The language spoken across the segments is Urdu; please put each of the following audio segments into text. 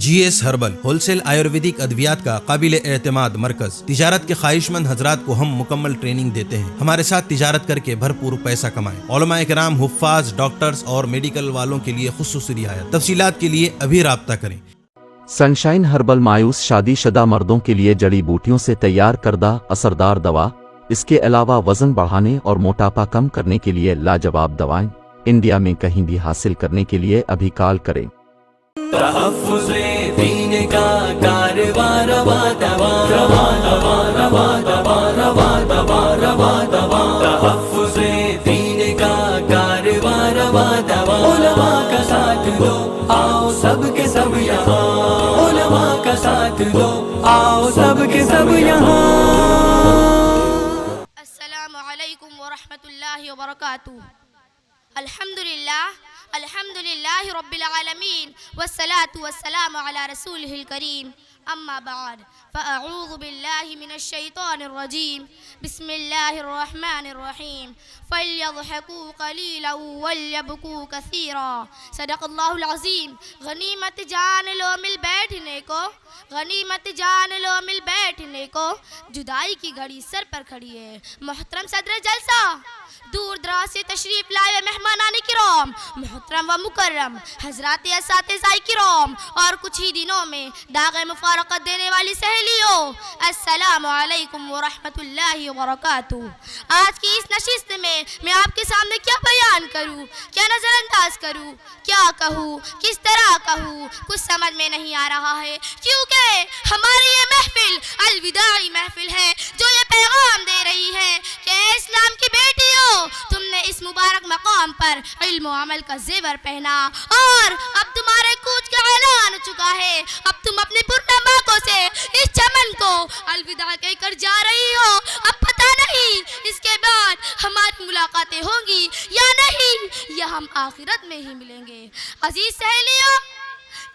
جی S herbal wholesale Ayurvedic ادویات کا قابل اعتماد مرکز۔ تجارت کے خواہش مند حضرات کو ہم مکمل ٹریننگ دیتے ہیں۔ ہمارے ساتھ تجارت کر کے بھرپور پیسہ کمائیں۔ علماء کرام، حفاظ، ڈاکٹرز اور میڈیکل والوں کے لیے خصوصی رعایت۔ تفصیلات کے لیے ابھی رابطہ کریں۔ سنشائن ہربل مایوس شادی شدہ مردوں کے لیے جڑی بوٹیوں سے تیار کردہ اثردار دوا۔ اس کے علاوہ وزن بڑھانے اور موٹاپا کم کرنے کے لیے لاجواب دوائیں انڈیا میں کہیں بھی حاصل کرنے کے لیے ابھی کال کریں۔ تحفظ دین کا کاروبار روا دوا روا دوا روا دوا روا دوا روا دوا تحفظ دین کا کاروبار روا دوا علماء کا ساتھ دو آؤ سب کے سب یہاں علماء کا ساتھ دو آؤ سب کے سب یہاں۔ السلام علیکم ورحمۃ اللہ وبرکاتہ۔ الحمد للہ رب العالمین والصلاة والسلام علی رسولہ الکریم، اما بعد فاعوذ باللہ من الشیطان الرجیم، بسم اللہ الرحمن الرحیم، فلیضحکوا قلیلا ولیبکوا کثیرا۔ صدق اللہ العظیم۔ غنیمت جان لو مل بیٹھنے کو، غنیمت جان لو مل بیٹھنے کو، جدائی کی گھڑی سر پر کھڑی ہے۔ محترم صدر جلسہ، دور دراز سے تشریف لائے مہمانان کرام، محترم و مکرم حضرات اساتذہ کرام اور کچھ ہی دنوں میں داغ مفارقت دینے والی سہیلیوں، السلام علیکم ورحمۃ اللہ وبرکاتہ۔ آج کی اس نشست میں آپ کے سامنے کیا بیان کروں، کیا نظر انداز کروں، کیا کہوں، کس طرح کہوں، کچھ سمجھ میں نہیں آ رہا ہے، کیونکہ ہماری یہ محفل الوداعی محفل ہے جو یہ پیغام دے رہی ہے کہ اے اسلام کی بیٹیوں، تم نے اس مبارک مقام پر علم و عمل کا زیور پہنا اور اب تمہارے کوچ کا اعلان ہو چکا ہے۔ اب تم اپنی پرنماکوں سے اس چمن کو الوداع کہہ کر جا رہی ہو۔ اب پتہ نہیں اس کے بعد ہماری ملاقاتیں ہوں گی یا نہیں، یا ہم آخرت میں ہی ملیں گے۔ عزیز سہیلیوں،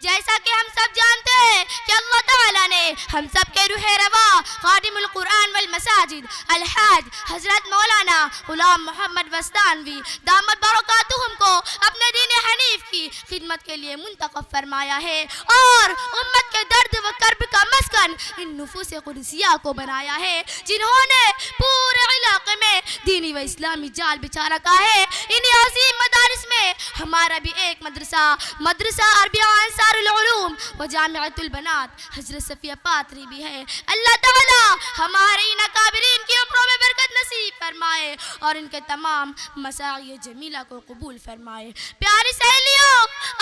جیسا کہ ہم سب جانتے ہیں کہ اللہ تعالیٰ نے ہم سب کے روح روا خادم القرآن والمساجد الحاج حضرت مولانا غلام محمد وستانوی دامت برکاتہم کو اپنے دین حنیف کی خدمت کے لیے منتخب فرمایا ہے اور امت کے درد و کرب کا مسکن ان نفوس قدسیہ کو بنایا ہے جنہوں نے پورے علاقے میں دینی و اسلامی جال بچھا رکھا ہے۔ انہی عظیم مدارس میں ہمارا بھی ایک مدرسہ عربیہ انصار العلوم و جامعۃ البنات حضرت صفیہ پاتری بھی ہے۔ اللہ تعالی ہمارے ان اکابرین کی عمروں میں برکت نصیب فرمائے اور ان کے تمام مساعی جمیلہ کو قبول فرمائے۔ پیاری سہیلیوں،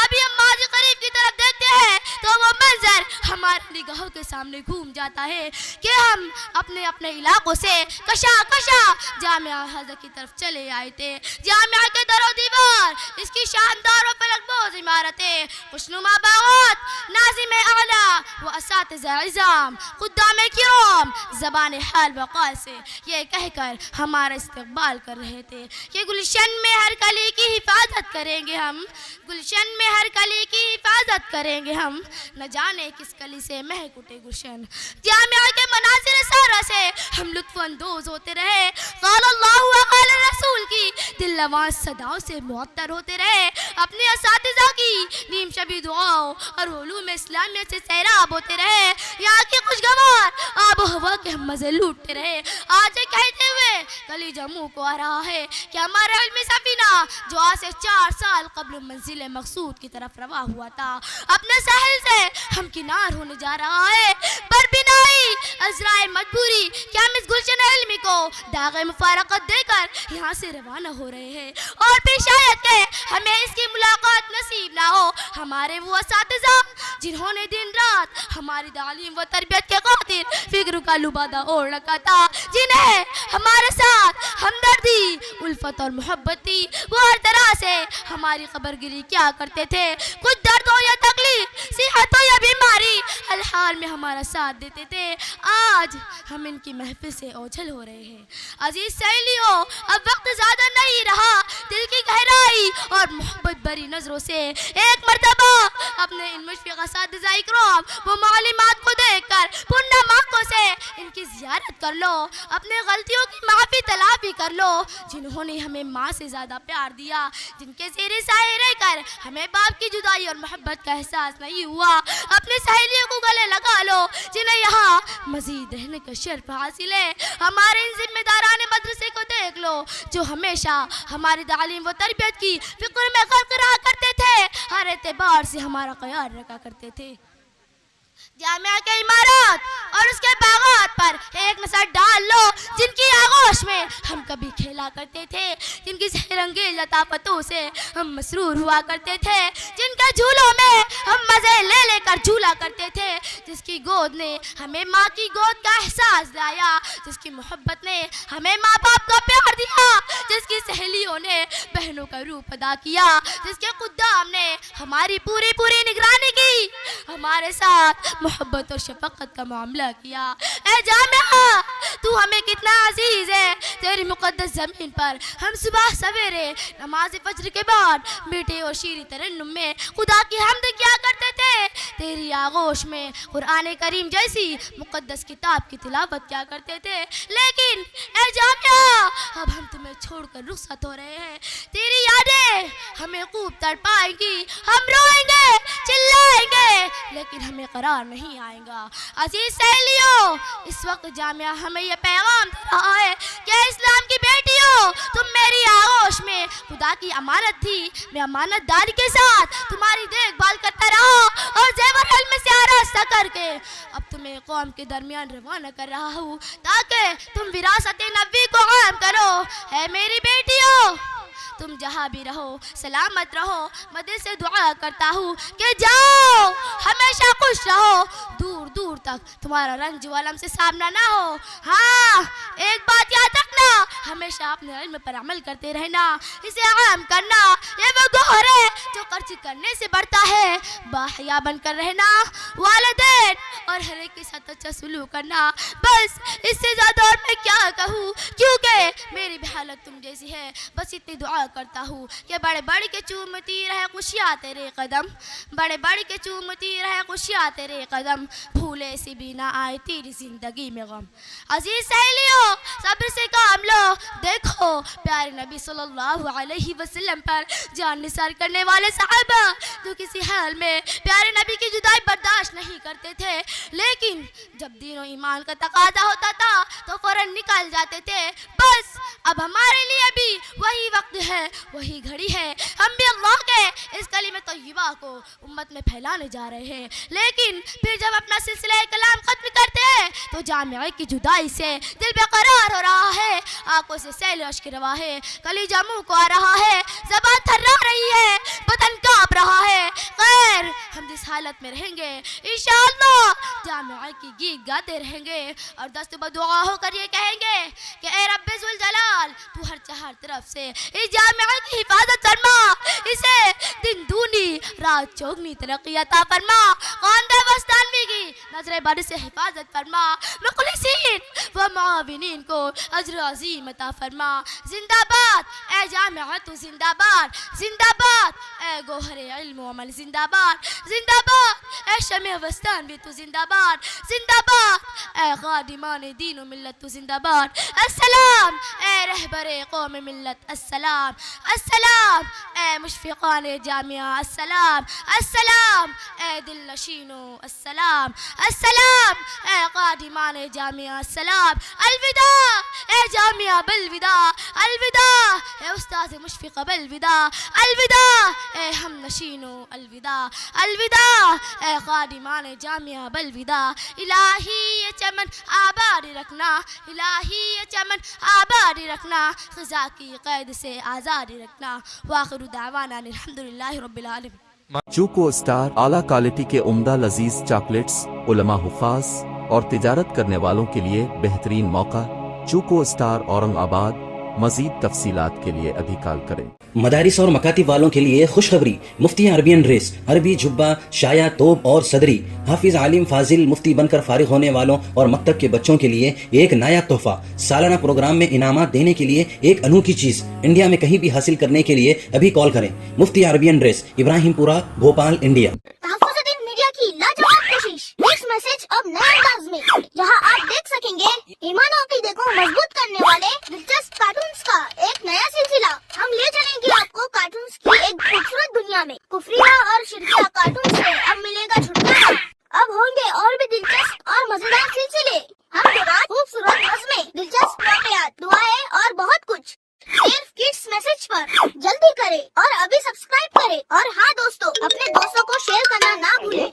ابھی ہم ماضی قریب کی طرف دیکھتے ہیں تو وہ منظر ہماری نگاہوں کے سامنے گھوم جاتا ہے کہ ہم اپنے علاقوں سے کشا جامعہ حضرت کی طرف چلے آئے تھے۔ جامعہ کے در و دیوار، اس کی شاندار و فلک بوز عمارتیں، خوشنما باغات، ناظم اعلیٰ و اساتذہ عظام، خدام کرام زبان حال و قال سے یہ کہہ کر ہمارا استقبال کر رہے تھے کہ گلشن میں ہر کلی کی حفاظت کریں گے ہم، گلشن میں ہر کلی کی حفاظت کریں گے ہم، نہ جانے کس کلی سے مہک اٹھے گلشن۔ جامعہ کے مناظر سارا سے ہم لطف اندوز ہوتے رہے، قال اللہ و قال رسول کی دل نواز صداؤں سے معطر ہوتے رہے، اپنے اساتذہ کی نیم شبی دعاؤں اور علوم اسلامیہ سے سیراب ہوتے رہے، یہاں کی خوشگوار آب و ہوا کے ہم مزے لوٹتے رہے۔ آج یہ کہتے ہوئے کلیجہ منہ کو آ رہا ہے کہ ہمارا علمی سفینہ جو آج سے 4 سال قبل منزل مقصود کی طرف روا ہوا تھا، اپنے ساحل سے ہم کنار ہونے جا رہا ہے۔ پر بنائی عذرائے مجبوری کہ ہم اس گلشن علمی کو داغ مفارقت دے کر یہاں سے روانہ ہو رہے ہیں، اور پھر شاید کہ ہمیں اس کی ملاقات نصیب نہ ہو۔ ہمارے وہ اساتذہ جنہوں نے دن رات ہماری تعلیم و تربیت کے خاطر فکر کا لبادہ اوڑھ رکھا تھا، جنہیں ہمارے ساتھ ہمدردی، الفت اور محبت تھی، وہ ہر طرح سے ہماری خبر گیری کیا کرتے تھے۔ کچھ درد ہو یا تکلیف، صحت ہو یا بیماری، ہر حال میں ہمارا ساتھ دیتے تھے۔ آج ہم ان کی محفل سے اوجھل ہو رہے ہیں۔ عزیز سہیلیوں، اب وقت زیادہ نہیں رہا، دل کی گہرائی اور محبت بری نظروں سے ایک مرتبہ اپنے ان مشفق اساتذہ اکرام وہ معلومات کو دیکھ کر پرنم آنکھوں سے سے ان کی زیارت کر لو، اپنے غلطیوں کی معافی طلب بھی کر لو، جنہوں نے ہمیں ماں سے زیادہ پیار دیا، جن کے زیر سایہ رہ کر ہمیں باپ کی جدائی اور محبت کا احساس نہیں ہوا، اپنے سہیلیوں کو گلے لگا لو جنہیں یہاں مزید رہنے کا شرف حاصل ہے، ہمارے ان ذمہ داران مدرسے کو دیکھ لو جو ہمیشہ ہماری تعلیم و تربیت کی فکر میں غرق رہا کرتے تھے، ہر اعتبار سے ہمارا خیال رکھا کرتے تھے۔ جامعہ کے عمارات اور اس کے باغات پر ایک نظر ڈال لو جن کی آغوش میں ہم کبھی کھیلا کرتے تھے، جن کی سحر انگیز لطافتوں سے ہم مسرور ہوا کرتے تھے، جن کے جھولوں میں ہم مزے لے لے کر جھولا کرتے تھے، جس کی گود نے ہمیں ماں کی گود کا احساس دلایا، جس کی محبت نے ہمیں ماں باپ کا پیار دیا، جس کی سہیلیوں نے بہنوں کا روپ ادا کیا، جس کے خدام نے ہماری پوری نگرانی کی، ہمارے ساتھ محبت اور شفقت کا معاملہ کیا۔ اے جامعہ، تو ہمیں کتنا عزیز ہے، تیری مقدس زمین پر ہم صبح سویرے نماز فجر کے بعد میٹھے اور شیریں ترنم میں خدا کی حمد کیا کرتے تھے، تیری آغوش میں قرآن کریم جیسی مقدس کتاب کی تلاوت کیا کرتے تھے، لیکن اے جامعہ اب ہم تمہیں چھوڑ کر رخصت ہو رہے ہیں، تیری یادیں ہمیں خوب تڑپائیں گی، ہم روئیں گے، چلائیں گے، لیکن ہمیں قرار نہیں آئے گا۔ عزیز سہیلیوں، اس وقت جامعہ ہمیں یہ پیغام دے رہا ہے کہ اسلام کی بیٹیوں، تم میری آغوش میں خدا کی امانت تھی، میں امانت داری کے ساتھ تمہاری دیکھ بھال کرتا رہا اور زیور علم سے آراستہ کر کے اب تمہیں قوم کے درمیان روانہ کر رہا ہوں تاکہ تم وراثت نبوی کو عام کرو۔ اے میری بیٹیوں، تم جہاں بھی رہو سلامت رہو، میں دل سے دعا کرتا ہوں کہ جاؤ ہمیشہ خوش رہو، دور دور تک تمہارا رنج و الم سے سامنا نہ ہو۔ ہاں، ایک بات یاد رکھنا، ہمیشہ اپنے علم پر عمل کرتے رہنا، اسے عام کرنا، یہ وہ گوہر ہے جو خرچ کرنے سے بڑھتا ہے، باحیا بن کر رہنا، والدین اور ہر ایک کے ساتھ اچھا سلوک کرنا، بس اس سے زیادہ اور میں کیا کہوں، کیونکہ میری بھی حالت تم جیسی ہے۔ بس اتنی دعا کرتا ہوں کہ بڑے بڑے کے چومتی رہے خوشیاں تیرے قدم، بڑے بڑے کے چومتی رہے خوشیاں تیرے قدم، بھولے سی بھی نہ آئے تیری زندگی میں غم۔ عزیز سہیلیوں، صبر سے کام لو، دیکھو پیارے نبی صلی اللہ علیہ وسلم پر جان نثار کرنے والے صحابہ جو کسی حال میں پیارے نبی کی جدائی برداشت نہیں کرتے تھے، لیکن جب دین و ایمان کا تقاضا ہوتا تھا تو فوراً نکل جاتے تھے۔ بس اب ہمارے لیے بھی وہی وقت ہے، وہی گھڑی ہے، ہم بھی اللہ کے اس کلمہ طیبہ کو امت میں پھیلانے جا رہے ہیں، لیکن پھر جب اپنا سلسلہ کلام ختم کرتے ہیں تو جامعہ کی جدائی سے دل بے قرار ہو رہا ہے، آنکھوں سے سیل اشک روا ہے، کلیجہ منہ کو آ رہا ہے، زبان تھرا رہی ہے، بدن کانپ رہا ہے۔ خیر، ہم جس حالت میں رہیں گے انشاءاللہ جامعہ کی گیت گاتے رہیں گے اور دست بدعا ہو کر یہ کہیں گے کہ اے رب ذوالجلال، تو ہر چہر طرف سے اس جامعہ کی حفاظت فرما، اسے دن دونی رات چوگنی ترقی عطا فرما، خاندہ وستانوی کی نظر بد سے حفاظت فرما، مخلصین و معاونین کو اجر عظیم عطا فرما۔ زندہ باد اے جامعہ، تو زندہ باد، زندہ باد اے گوہر علم و عمل، زندہ باد، زندہ باد اے شمع وستانوی، تو زندہ باد، زندہ باد اے خادمان دین و ملت، تو زندہ باد۔ السلام اے رہبر قوم ملت، السلام، السلام اے مشفقان جامعہ، السلام، السلام اے دل نشینو، السلام، السلام اے قادمان جامعہ، السلام، الوداع اے جامعہ بالوداع، الوداع اے استاذ مشفق بالوداع، الوداع اے ہم نشینو، الوداع، الوداع اے قادمان جامعہ بالوداع۔ الہی یہ چمن آباد رکھنا، الہی یہ چمن آباد رکھنا، خزاں کی قید سے آزاد رکھنا۔ وآخر دعوانا الحمدللہ رب العالمین۔ چوکو اسٹار اعلیٰ کوالٹی کے عمدہ لذیذ چاکلیٹس، علماء حفاظ اور تجارت کرنے والوں کے لیے بہترین موقع۔ چوکو اسٹار اورنگ آباد۔ مزید تفصیلات کے لیے ابھی کال کریں۔ مدارس اور مکاتب والوں کے لیے خوشخبری، مفتی عربین ڈریس، عربی جبہ، شایا، توب اور صدری، حافظ عالم فاضل مفتی بن کر فارغ ہونے والوں اور مکتب کے بچوں کے لیے ایک نیا تحفہ، سالانہ پروگرام میں انعامات دینے کے لیے ایک انوکھی چیز، انڈیا میں کہیں بھی حاصل کرنے کے لیے ابھی کال کریں۔ مفتی عربین ڈریس، ابراہیم پورہ، بھوپال، انڈیا۔ تحفظ میڈیا کی لاجواب کوشش، نیکسٹ میسج اب نئے انداز میں، جہاں آپ دلچسپ واقعات، دعائیں اور بہت کچھ صرف کڈس میسج پر۔ جلدی کریں اور ابھی سبسکرائب کریں، اور ہاں دوستو، اپنے دوستوں کو شیئر کرنا نہ بھولیں۔